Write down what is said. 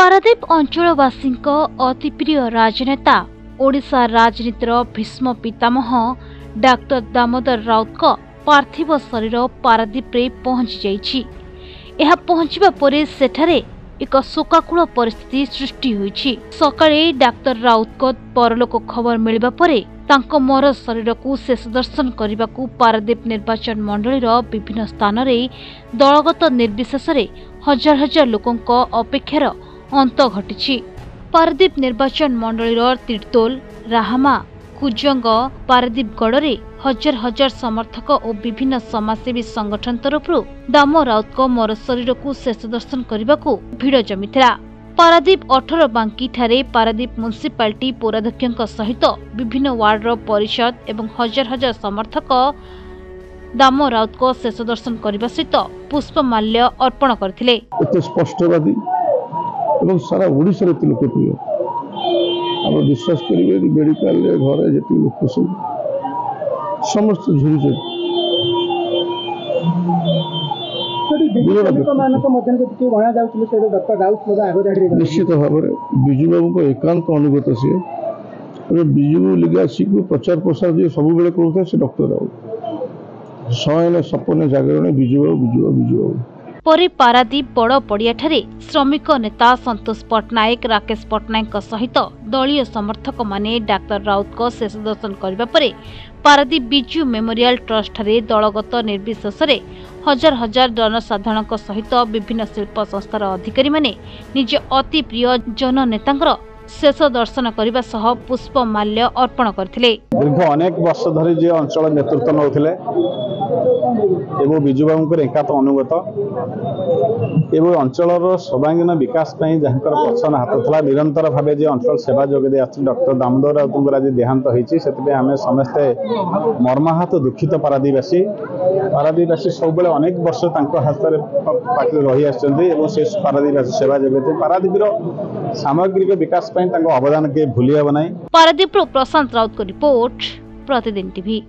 पारादीप अंचलवासी अति प्रिय राजनेता ओडिशा राजनीतिर भीष्म पितामह डाक्टर दामोदर राउत पार्थिव शरीर पारादीप रे पहुंची जाइछि। यह पहुंचबा परे सेठारे एक शोकाकूल परिस्थिति सृष्टि होइछि। सकाळे डाक्टर राउत परलोक खबर मिलबा परे तांको मर शरीर को शेष दर्शन करने को पारादीप निर्वाचन मंडलीर विभिन्न स्थान रे दलगत निर्विशेष हजार हजार लोकंक अपेक्षार अंत घटी। पारादीप निर्वाचन मंडलीर तीर्तोल राहामा कुजंग पारादीपगढ़ रे हजार हजार समर्थक और विभिन्न समाजसेवी संगठन तरफ दाम राउत मर शरीर को शेष दर्शन करने को भिड़ जमीथिला। पारादीप 18 बांकी ठारे पारादीप म्युनिसिपालिटी पौराध्यक्ष सहित विभिन्न वार्डर परिषद एवं हजार हजार समर्थक दाम राउत को शेष दर्शन करने सहित पुष्पमाल्य अर्पण करथिले। स्पष्टवादी एवं सारा ओडिशा रे लोकप्रिय हम विश्वास करेंगे मेडिकल घरे जी लोक सब समस्त झुरी निश्चित भाव में विजु बाबू एकांत अनुगत सी विजु लिगासी को प्रचार प्रसार जी सब बेले करूता से डॉक्टर राउत शयन सपन जागरण विजु बाबू परे पारादीप बड़ पड़िया ठारे श्रमिक नेता संतोष पट्टनायक राकेश पट्टनायक सहित दलीय समर्थक माने डाक्टर राउत को शेष दर्शन करने परे पारादीप बिजु मेमोरियल ट्रस्ट ठारे दलगत निर्विशेष हजार हजार जनसाधारण सहित विभिन्न शिल्प संस्थार अधिकारी माने निज अति प्रिय जननेता शेष दर्शन करने सह पुष्पमाल्य अर्पण करथिले। दीर्घ अनेक वर्ष धरी जे अंचल नेतृत्व नौथिले एवं बिजु बाबू एकांत अनुगत एवं अंचल सर्वांगीन विकास जहाँकर पछन हाथ था निरंतर भाव जे अंचल सेवा जोगे डॉक्टर दामोदर राउत आज देहांत होती से आम समस्ते मर्माहत दुखित पारादीपवासी सब अनेक वर्ष हाथ पाखे रही आसे पारादीपवासी सेवा जोगे पारादीपर सामग्रिक विकास अवदान के भूली हेब ना। पारादीप प्रशांत राउत को रिपोर्ट प्रतिदिन टीवी।